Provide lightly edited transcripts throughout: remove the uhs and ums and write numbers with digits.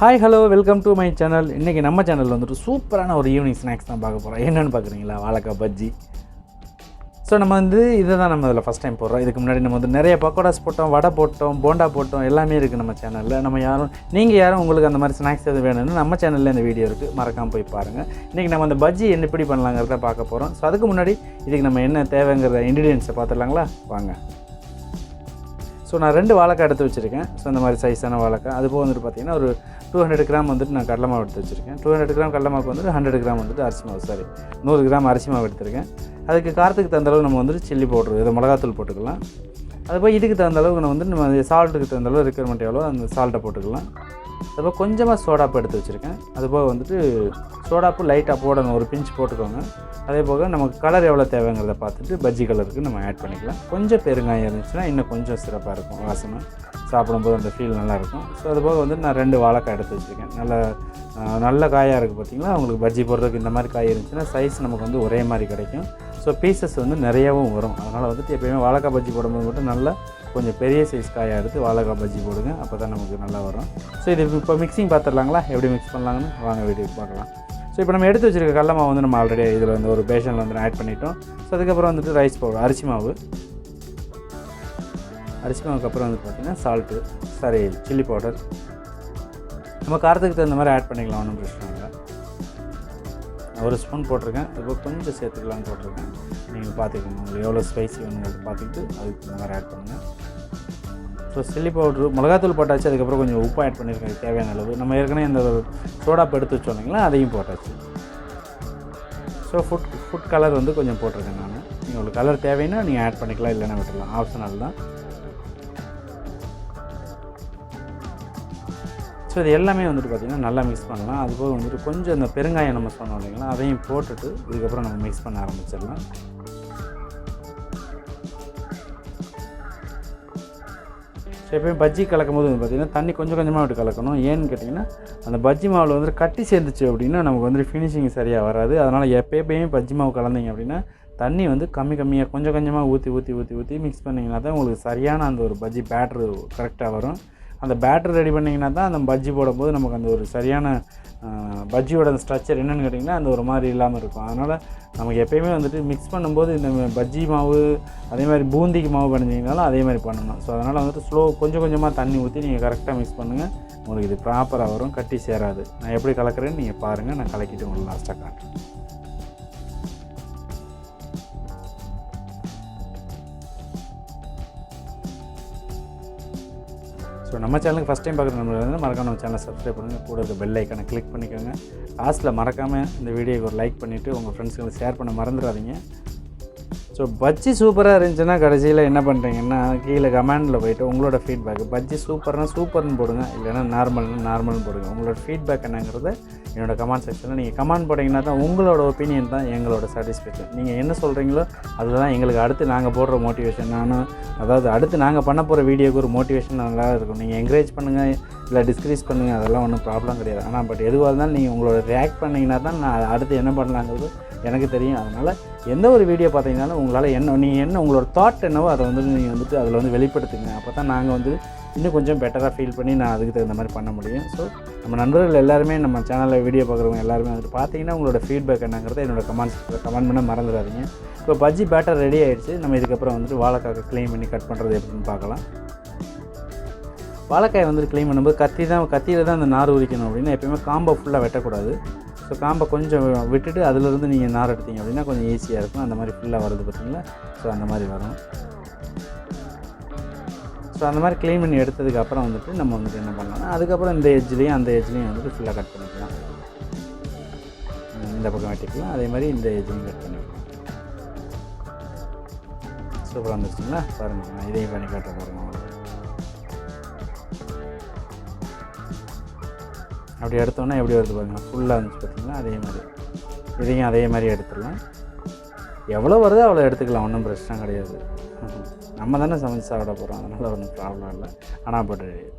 Hi hello welcome to my channel. இன்றைக்கி நம்ம சேனலில் வந்துட்டு சூப்பரான ஒரு ஈவினிங் ஸ்நாக்ஸ் தான் பார்க்க போகிறோம். என்னென்னு பார்க்குறீங்களா? வாழைக்காய் பஜ்ஜி. ஸோ நம்ம இதை தான் நம்ம இதில் ஃபஸ்ட் டைம் போடுறோம். இதுக்கு முன்னாடி நம்ம நிறைய பக்கோடாஸ் போட்டோம், வடை போட்டோம், போண்டா போட்டோம், எல்லாமே இருக்குது நம்ம சேனலில். நீங்கள் யாரும் உங்களுக்கு அந்த மாதிரி ஸ்நாக்ஸ் எது வேணும்னு நம்ம சேனலில் இந்த வீடியோ இருக்குது, மறக்காமல் போய் பாருங்கள். இன்றைக்கி நம்ம அந்த பஜ்ஜி என்ன எப்படி பண்ணலாங்கிறத பார்க்க போகிறோம். ஸோ அதுக்கு முன்னாடி இதுக்கு நம்ம என்ன தேவைங்கிற இன்க்ரீடியன்ஸை பார்த்துடலாங்களா? வாங்க. ஸோ நான் 2 வாழைக்காய் எடுத்து வச்சுருக்கேன். ஸோ இந்த மாதிரி சைஸான வாழைக்காய். அதுபோக வந்துட்டு பார்த்திங்கன்னா ஒரு 200 கிராம் வந்துட்டு நான் கடலை மாவு எடுத்து வச்சுருக்கேன். 200 கிராம் கடலை மாவுக்கு வந்துட்டு 100 கிராம் வந்துட்டு அரிசி மாவு, 100 கிராம் அரிசி மாவு எடுத்துருக்கேன். அதுக்கு காரத்துக்கு தகுந்தளவு நம்ம வந்துட்டு சில்லி பவுட்ரு, இதை மிளகாத்தூள் போட்டுக்கலாம். அதுபோல் இதுக்கு தகுந்த அளவுக்கு நம்ம வந்துட்டு நம்ம சால்ட்டுக்கு தகுந்த அளவு ரெக்குயர்மெண்ட் எவ்வளோ அந்த சால்ட்டை போட்டுக்கலாம். அதுபோல் கொஞ்சமாக சோடாப்பு எடுத்து வச்சுருக்கேன். அதுபோக வந்துட்டு சோடாப்பு லைட்டாக போடணும், ஒரு பிஞ்ச் போட்டுக்கோங்க. அதே போக நமக்கு கலர் எவ்வளோ தேவைங்கிறத பார்த்துட்டு பஜ்ஜி கலருக்கு நம்ம ஆட் பண்ணிக்கலாம். கொஞ்சம் பெருங்காயம் இருந்துச்சுன்னா இன்னும் கொஞ்சம் சிறப்பாக இருக்கும், வாசனை சாப்பிடும்போது அந்த ஃபீல் நல்லாயிருக்கும். ஸோ அதுபோக வந்துட்டு நான் 2 வாழைக்காய் எடுத்து வச்சுருக்கேன். நல்ல காயாக இருக்குது பார்த்திங்களா. உங்களுக்கு பஜ்ஜி போடுறதுக்கு இந்த மாதிரி காய் இருந்துச்சுன்னா சைஸ் நமக்கு வந்து ஒரே மாதிரி கிடைக்கும். ஸோ பீசஸ் வந்து நிறையாவும் வரும். அதனால் வந்துட்டு எப்போயுமே வாழைக்காய் பஜ்ஜி போடும்போது மட்டும் நல்லா கொஞ்சம் பெரிய சைஸ் காயாக எடுத்து வாழைக்காய் பஜ்ஜி போடுங்க, அப்போ தான் நமக்கு நல்லா வரும். ஸோ இது இப்போ மிக்சிங் பார்த்துடலாங்களா, எப்படி மிக்ஸ் பண்ணலாங்கன்னு வாங்க வீடியோக்கு பார்க்கலாம். ஸோ இப்போ நம்ம எடுத்து வச்சுருக்க கடலை மாவு வந்து நம்ம ஆல்ரெடி இதில் வந்து ஒரு பேஷனில் வந்து ஆட் பண்ணிட்டோம். ஸோ அதுக்கப்புறம் வந்துட்டு ரைஸ் பவுடர், அரிசி மாவுக்கு அப்புறம் வந்து பார்த்திங்கன்னா சில்லி பவுடர். நம்ம காரத்துக்கு தகுந்த மாதிரி ஆட் பண்ணிக்கலாம், ஒன்றும் பிரச்சனை இல்லை. ஒரு ஸ்பூன் போட்டிருக்கேன். அதுபோல் கொஞ்சம் சேர்த்துக்கலான்னு போட்டிருக்கேன். நீங்கள் பார்த்துக்கோங்க, உங்களுக்கு எவ்வளோ ஸ்பைசி வேணுங்கிறது பார்த்துக்கிட்டு அதுக்கு இந்த மாதிரி ஆட் பண்ணுங்கள். ஸோ சில்லி பவுட்ரு, மிளகாத்தூள் போட்டாச்சு. அதுக்கப்புறம் கொஞ்சம் உப்பு ஆட் பண்ணியிருக்கேன் தேவையான அளவு. நம்ம ஏற்கனவே இந்த சோடாப்பு எடுத்து வச்சோம் இல்லைங்களா, அதையும் போட்டாச்சு. ஸோ ஃபுட் கலர் வந்து கொஞ்சம் போட்டிருக்கேன் நான். நீங்கள் உங்களுக்கு கலர் தேவைன்னா நீங்கள் ஆட் பண்ணிக்கலாம், இல்லைன்னா விட்டுடலாம், ஆப்ஷனல் தான். ஸோ இது எல்லாமே வந்துட்டு பார்த்திங்கன்னா நல்லா மிக்ஸ் பண்ணலாம். அதுபோக வந்துட்டு கொஞ்சம் இந்த பெருங்காயம் நம்ம சொன்னோம் இல்லைங்களா, அதையும் போட்டுட்டு இதுக்கப்புறம் நம்ம மிக்ஸ் பண்ண ஆரம்பிச்சிடலாம். ஸோ எப்போயும் பஜ்ஜி கலக்கும் போது வந்து பார்த்திங்கன்னா தண்ணி கொஞ்சம் கொஞ்சமாக விட்டு கலக்கணும். ஏன்னு கேட்டிங்கன்னா அந்த பஜ்ஜி மாவில் வந்து கட்டி சேர்ந்துச்சு அப்படின்னா நமக்கு வந்துட்டு ஃபினிஷிங் சரியாக வராது. அதனால் எப்போயுமே பஜ்ஜி மாவு கலந்தீங்க அப்படின்னா தண்ணி வந்து கம்மியாக கொஞ்சம் கொஞ்சமாக ஊற்றி மிக்ஸ் பண்ணிங்கன்னா தான் உங்களுக்கு சரியான அந்த ஒரு பஜ்ஜி பேட்ரு கரெக்டாக வரும். அந்த பேட்டர் ரெடி பண்ணிங்கன்னா தான் அந்த பஜ்ஜி போடும்போது நமக்கு அந்த ஒரு சரியான பஜ்ஜியோட அந்த ஸ்ட்ரக்சர் என்னென்னு கேட்டிங்கன்னா அந்த ஒரு மாதிரி இல்லாமல் இருக்கும். அதனால் நமக்கு எப்போயுமே வந்துட்டு மிக்ஸ் பண்ணும்போது இந்த பஜ்ஜி மாவு அதே மாதிரி பூந்திக்கு மாவு பண்ணிங்கனாலும் அதே மாதிரி பண்ணணும். ஸோ அதனால் வந்துட்டு கொஞ்சம் கொஞ்சமாக தண்ணி ஊற்றி நீங்கள் கரெக்டாக மிக்ஸ் பண்ணுங்கள், உங்களுக்கு இது ப்ராப்பராக வரும், கட்டி சேராது. நான் எப்படி கலக்கிறேன்னு நீங்கள் பாருங்கள், நான் கலக்கிட்டு உங்களுக்கு லாஸ்ட்டாக காட்டுறேன். ஸோ நம்ம சேனலுக்கு ஃபஸ்ட் டைம் பார்க்குற நம்மளுக்கு வந்து மறக்காம நம்ம சேனலை சப்ஸ்கிரைப் பண்ணுங்கள், கூட இருக்க பெல் ஐக்கானை கிளிக் பண்ணிக்கோங்க. லாஸ்ட்டில் மறக்காமல் இந்த வீடியோக்கு ஒரு லைக் பண்ணிவிட்டு உங்கள் ஃப்ரெண்ட்ஸுங்களுக்கு ஷேர் பண்ண மறந்துடாதீங்க. ஸோ பஜ்ஜி சூப்பராக இருந்துச்சுன்னா கடைசியில் என்ன பண்ணுறீங்கன்னா கீழே கமெண்டில் போய்ட்டு உங்களோட ஃபீட்பேக், பஜ்ஜி சூப்பர்னு போடுங்க, இல்லைன்னா நார்மல்னு போடுங்க. உங்களோட ஃபீட்பேக் என்னங்கிறத என்னோடய கமெண்ட் செக்ஷனில் நீங்கள் கமெண்ட் போட்டிங்கன்னா தான் உங்களோட ஒப்பீனியன் தான் எங்களோட சாட்டிஸ்ஃபேக்ஷன். நீங்கள் என்ன சொல்கிறீங்களோ அதுதான் எங்களுக்கு அடுத்து நாங்கள் போடுற மோட்டிவேஷன். அடுத்து நாங்கள் பண்ண போகிற வீடியோக்கு ஒரு மோட்டிவேஷன் நல்லா இருக்கும். நீங்கள் என்கரேஜ் பண்ணுங்கள், இல்லை டிஸ்கரேஜ் பண்ணுங்கள், அதெல்லாம் ஒன்றும் ப்ராப்ளம் கிடையாது. ஆனால் பட் எதுவாக இருந்தாலும் நீங்கள் உங்களோட ரியாக்ட் பண்ணிங்கன்னா தான் நான் அடுத்து என்ன பண்ணலாங்கிறது எனக்கு தெரியும். அதனால் எந்த ஒரு வீடியோ பார்த்தீங்கன்னாலும் உங்களால் நீங்கள் உங்களோட தாட் என்னவோ அதை வந்து நீங்கள் வந்துட்டு அதில் வந்து வெளிப்படுத்துங்க. அப்போ தான் நாங்கள் வந்து இன்னும் கொஞ்சம் பெட்டராக ஃபீல் பண்ணி நான் அதுக்கு தகுந்த மாதிரி பண்ண முடியும். ஸோ நம்ம நண்பர்கள் எல்லாருமே நம்ம சேனலில் வீடியோ பார்க்குறவங்க எல்லாருமே வந்துட்டு பார்த்தீங்கன்னா உங்களோட ஃபீட்பேக் என்னங்கிறத என்னோடய கமெண்ட் பண்ண மறந்துடாதீங்க. இப்போ பஜ்ஜி பேட்டர் ரெடி ஆகிடுச்சு. நம்ம இதுக்கப்புறம் வந்துட்டு வாழைக்காய் க்ளீன் பண்ணி கட் பண்ணுறது எப்படின்னு பார்க்கலாம். வாழைக்காய் வந்துட்டு க்ளீன் பண்ணும்போது கத்தியில் தான் அந்த நார் உரிக்கணும் அப்படின்னா எப்போயுமே காம்பை ஃபுல்லாக வெட்டக்கூடாது. ஸோ காம்பை கொஞ்சம் விட்டுட்டு அதிலிருந்து நீங்கள் நார் எடுத்தீங்க அப்படின்னா கொஞ்சம் ஈஸியாக இருக்கும். அந்த மாதிரி ஃபுல்லாக வருது பார்த்தீங்களா? ஸோ அந்த மாதிரி வரும். ஸோ அந்த மாதிரி க்ளீன் பண்ணி எடுத்ததுக்கப்புறம் வந்துட்டு நம்ம வந்துட்டு என்ன பண்ணலாம்னா அதுக்கப்புறம் இந்த எட்ஜ்லேயும் அந்த எட்ஜ்லேயும் வந்துட்டு ஃபுல்லாக கட் பண்ணிக்கலாம். இந்த பக்கம் வெட்டிக்கலாம், அதே மாதிரி இந்த எட்ஜ்லையும் கட் பண்ணிக்கலாம். சூப்பராக வந்துருச்சுங்களா? பாருங்கள், நான் இதையும் பண்ணி காட்ட பாருங்கள். அப்படி எடுத்தோன்னா எப்படி வருது பாருங்கள், ஃபுல்லாக இருந்துச்சு பார்த்திங்களா? அதே மாதிரி இதையும் அதே மாதிரி எடுத்துடலாம். எவ்வளோ வருதோ அவ்வளோ எடுத்துக்கலாம், ஒன்றும் பிரச்சனை கிடையாது. நம்ம தானே சமைச்சு சாப்பிட போகிறோம், அதனால் ஒன்றும் ப்ராப்ளம் இல்லை. ஆனால் பட்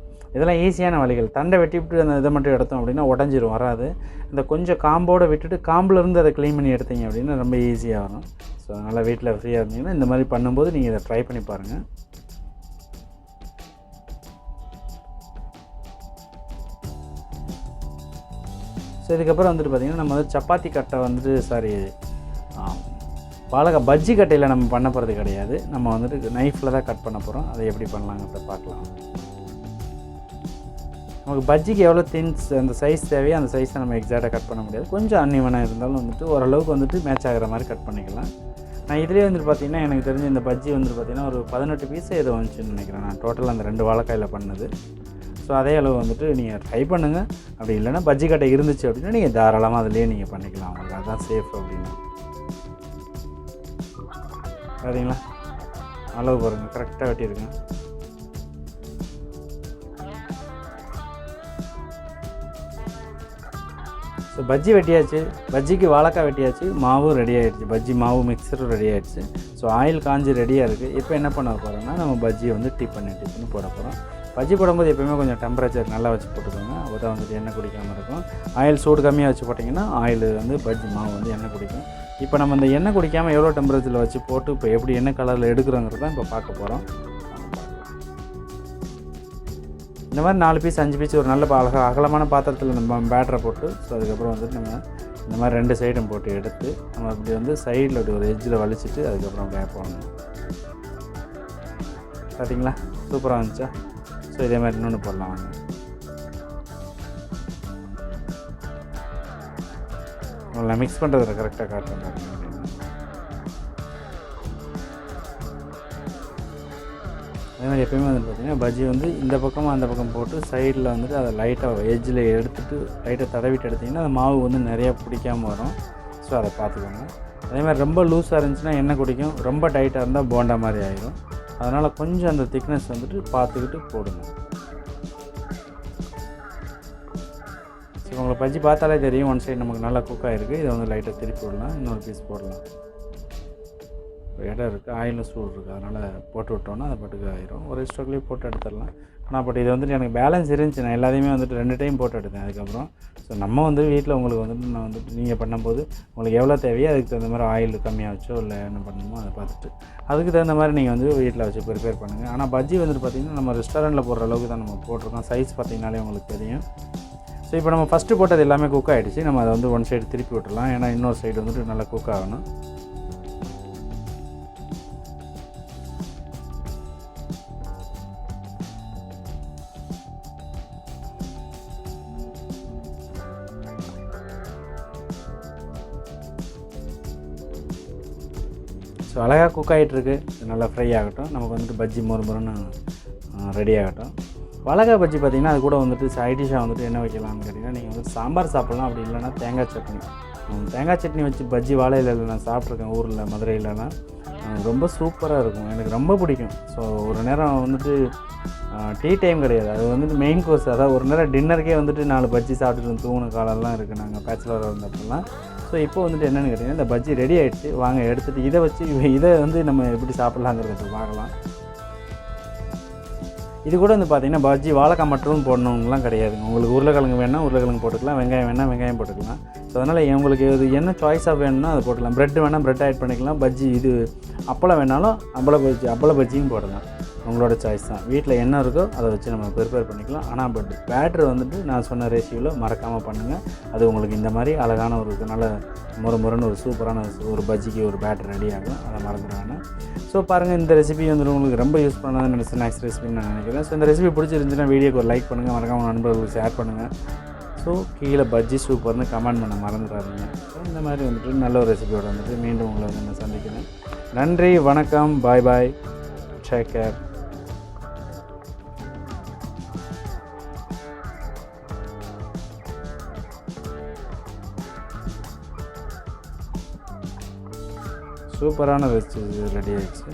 இதெல்லாம் ஈஸியான வழிகள். தண்டை வெட்டி விட்டு அந்த இதை மட்டும் எடுத்தோம் அப்படின்னா உடஞ்சிரும், வராது. இந்த கொஞ்சம் காம்போடு விட்டுட்டு காம்பிலேருந்து அதை க்ளீன் பண்ணி எடுத்தீங்க அப்படின்னா ரொம்ப ஈஸியாக வரும். ஸோ அதனால் வீட்டில் ஃப்ரீயாக இருந்தீங்கன்னா இந்த மாதிரி பண்ணும்போது நீங்கள் இதை ட்ரை பண்ணி பாருங்கள். ஸோ இதுக்கப்புறம் வந்துட்டு பார்த்திங்கன்னா நம்ம வந்து சப்பாத்தி கட்டை வந்துட்டு வாழைக்காய் பஜ்ஜி கட்டையில் நம்ம பண்ண போகிறது கிடையாது. நம்ம வந்துட்டு நைஃப்பில் தான் கட் பண்ண போகிறோம். அதை எப்படி பண்ணலாங்கிறத பார்க்கலாம். நமக்கு பஜ்ஜிக்கு எவ்வளோ தின்ஸ் அந்த சைஸ் தேவையோ அந்த சைஸை நம்ம எக்ஸாக்டாக கட் பண்ண முடியாது. கொஞ்சம் அன்னிவனாக இருந்தாலும் வந்துட்டு ஓரளவுக்கு வந்துட்டு மேட்ச் ஆகிற மாதிரி கட் பண்ணிக்கலாம். நான் இதிலே வந்துட்டு பார்த்திங்கன்னா எனக்கு தெரிஞ்ச இந்த பஜ்ஜி வந்துட்டு பார்த்திங்கன்னா ஒரு 18 பீஸு ஏதோ வந்துச்சுன்னு நினைக்கிறேன். நான் டோட்டலாக அந்த 2 வாழைக்காயில் பண்ணது. ஸோ அதே அளவு வந்துட்டு நீங்கள் ட்ரை பண்ணுங்கள். அப்படி இல்லைன்னா பஜ்ஜி கட்டை இருந்துச்சு அப்படின்னா நீங்கள் தாராளமாக அதிலே நீங்கள் பண்ணிக்கலாம். உங்களுக்கு அதுதான் சேஃப் அப்படின்னு. சரிங்களா? அளவு பாருங்கள், கரெக்டாக வெட்டியிருக்கேன். ஸோ பஜ்ஜி வெட்டியாச்சு, பஜ்ஜிக்கு வாழைக்காய் வெட்டியாச்சு, மாவும் ரெடி ஆகிடுச்சு, பஜ்ஜி மாவு மிக்சரும் ரெடி ஆகிடுச்சு. ஸோ ஆயில் காஞ்சி ரெடியாக இருக்குது. இப்போ என்ன பண்ண போகிறோம்னா நம்ம பஜ்ஜியை வந்து டிப் பண்ணி போட போகிறோம். பஜ்ஜி போடும்போது எப்போயுமே கொஞ்சம் டெம்பரேச்சர் நல்லா வச்சு போட்டுக்கோங்க. அப்போ தான் வந்துட்டு எண்ணெய் குடிக்காமல் இருக்கும். ஆயில் சூடு கம்மியாக வச்சு போட்டிங்கன்னா ஆயில் வந்து பஜ்ஜி மாவு வந்து எண்ணெய் குடிக்கும். இப்போ நம்ம இந்த எண்ணெய் குடிக்காமல் எவ்வளோ டெம்பரேச்சரில் வச்சு போட்டு இப்போ எப்படி எண்ணெய் கலரில் எடுக்கிறோங்கிறது தான் இப்போ பார்க்க போகிறோம். இந்த மாதிரி 4 பீஸ் 5 பீஸ் ஒரு நல்ல அகலமான பாத்திரத்தில் நம்ம பேட்டரை போட்டு, ஸோ அதுக்கப்புறம் வந்துட்டு நம்ம இந்த மாதிரி 2 சைடும் போட்டு எடுத்து நம்ம அப்படி வந்து சைடில் அப்படி ஒரு எட்ஜில் வலிச்சிட்டு அதுக்கப்புறம் அப்படியே போடணும். பார்த்தீங்களா? சூப்பராக வந்துச்சா? ஸோ இதே மாதிரி இன்னொன்று போடலாம் வாங்க. உங்களை மிக்ஸ் பண்ணுறதுல கரெக்டாக காட்டுறேன் பாருங்க. அதே மாதிரி எப்போயுமே வந்து பார்த்திங்கன்னா பஜ்ஜி வந்து இந்த பக்கமும் அந்த பக்கம் போட்டு சைடில் வந்துட்டு அதை லைட்டாக எட்ஜில் எடுத்துகிட்டு லைட்டாக தடவிட்டு எடுத்திங்கன்னா அந்த மாவு வந்து நிறையா பிடிக்காமல் வரும். ஸோ அதை பார்த்துக்கோங்க. அதே மாதிரி ரொம்ப லூஸாக இருந்துச்சுன்னா எண்ணெய் குடிக்கும், ரொம்ப டைட்டாக இருந்தால் போண்டா மாதிரி ஆகிடும். அதனால் கொஞ்சம் அந்த திக்னஸ் வந்துட்டு பார்த்துக்கிட்டு போடுங்க. ஸோ உங்களுக்கு பஜ்ஜி பார்த்தாலே தெரியும் ஒன் சைடு நமக்கு நல்லா குக் ஆகிருக்கு. இதை வந்து லைட்டாக திருப்பி விடலாம், இன்னொரு பீஸ் போடலாம். இடம் இருக்குது, ஆயிலும் சூடு இருக்குது, அதனால் போட்டு விட்டோன்னா அது பாட்டுக்கு ஆயிரும். ஒரு ஸ்டோக்லேயே போட்டு எடுத்துடலாம். ஆனால் பட் இது வந்துட்டு எனக்கு பேலன்ஸ் இருந்துச்சு. நான் எல்லாத்தையுமே வந்துட்டு 2 டைம் போட்டு எடுத்தேன் அதுக்கப்புறம். ஸோ நம்ம வந்து வீட்டில் உங்களுக்கு வந்துட்டு நான் வந்துட்டு நீங்கள் பண்ணும்போது உங்களுக்கு எவ்வளோ தேவையோ அதுக்கு தகுந்த மாதிரி ஆயில் கம்மியாக வச்சோ இல்லை என்ன பண்ணணுமோ அதை பார்த்துட்டு அதுக்கு தகுந்த மாதிரி நீங்கள் வந்து வீட்டில் வச்சு ப்ரிப்பேர் பண்ணுங்கள். ஆனால் பஜ்ஜி வந்துட்டு பார்த்திங்கன்னா நம்ம ரெஸ்டாரண்ட்டில் போடுற அளவுக்கு தான் நம்ம போட்டிருக்கோம். சைஸ் பார்த்திங்கனாலே உங்களுக்கு தெரியும். ஸோ இப்போ நம்ம ஃபஸ்ட்டு போட்டது எல்லாமே குக் ஆகிடுச்சு. நம்ம அதை வந்து ஒன் சைடு திருப்பி விட்டுடலாம். ஏன்னா இன்னொரு சைடு வந்துட்டு நல்லா குக் ஆகணும். ஸோ அழகாக குக் ஆகிட்டுருக்கு. நல்லா ஃப்ரை ஆகட்டும். நமக்கு வந்துட்டு பஜ்ஜி மொறுமொறுன்னு ரெடி ஆகட்டும். வாழைக்காய் பஜ்ஜி பார்த்திங்கன்னா அது கூட வந்துட்டு சைட் டிஷ்ஷாக வந்துட்டு என்ன வைக்கலாம்னு கேட்டிங்கன்னா நீங்கள் வந்துட்டு சாம்பார் சாப்பிட்லாம். அப்படி இல்லைன்னா தேங்காய் சட்னி. தேங்காய் சட்னி வச்சு பஜ்ஜி வாழை இலையில் நான் சாப்பிட்ருக்கேன் ஊரில் மதுரையிலலாம். ரொம்ப சூப்பராக இருக்கும், எனக்கு ரொம்ப பிடிக்கும். ஸோ ஒரு நேரம் வந்துட்டு டீ டைம் கிடையாது, அது வந்துட்டு மெயின் கோர்ஸ். அதாவது ஒரு நேரம் டின்னருக்கே வந்துட்டு 4 பஜ்ஜி சாப்பிட்டுட்டு தூங்கின காலம்லாம் இருக்குது நாங்கள் பேச்சுலராக இருந்தப்பெல்லாம். ஸோ இப்போ வந்துட்டு என்னென்னு கேட்டிங்கன்னா இந்த பஜ்ஜி ரெடி ஆகிடுச்சு. வாங்க எடுத்துகிட்டு இதை வந்து நம்ம எப்படி சாப்பிட்லாங்கிறத பார்க்கலாம். இது கூட வந்து பார்த்திங்கன்னா பஜ்ஜி வாழைக்காய் மட்டும் போடணுங்கலாம் கிடையாதுங்க. உங்களுக்கு உருளைக்கிழங்கு வேணால் உருளைக்கிழங்கு போட்டுக்கலாம், வெங்காயம் வேணால் வெங்காயம் போட்டுக்கலாம். ஸோ அதனால் உங்களுக்கு இது என்ன சாய்ஸாக வேணும்னா அதை போட்டுக்கலாம். ப்ரெட் வேணால் ப்ரெட் ஆட் பண்ணிக்கலாம். பஜ்ஜி இது அப்பளம் வேணாலும் அப்பள பஜ்ஜியும் போடலாம். உங்களோட சாய்ஸ் தான். வீட்டில் என்ன இருக்கோ அதை வச்சு நம்ம ப்ரிப்பேர் பண்ணிக்கலாம். ஆனால் பட் பேட்டர் வந்துட்டு நான் சொன்ன ரேஷியோவில் மறக்காமல் பண்ணுங்கள். அது உங்களுக்கு இந்த மாதிரி அழகான ஒரு நல்ல முறைன்னு ஒரு சூப்பரான ஒரு பஜ்ஜிக்கு ஒரு பேட்டர் ரெடி ஆகும். அதை மறந்துட வேணாம். ஸோ பாருங்கள், இந்த ரெசிபி வந்து உங்களுக்கு ரொம்ப யூஸ் பண்ணாத ஸ்நாக்ஸ் ரெசிபின்னு நான் நினைக்கிறேன். ஸோ இந்த ரெசிபி பிடிச்சிருந்துச்சுன்னா வீடியோக்கு ஒரு லைக் பண்ணுங்கள், மறக்காமல் நண்பர்களுக்கு ஷேர் பண்ணுங்கள். ஸோ கீழே பஜ்ஜி சூப்பர்னு கமெண்ட் பண்ண மறந்துடாதீங்க. ஸோ இந்த மாதிரி வந்துட்டு நல்ல ஒரு ரெசிபியோடு வந்துட்டு மீண்டும் உங்களை வந்து நான் சந்திக்கிறேன். நன்றி, வணக்கம், பாய் பாய், டேக் கேர். சூப்பரான ரெசிபி ரெடி ஆகிடுச்சு.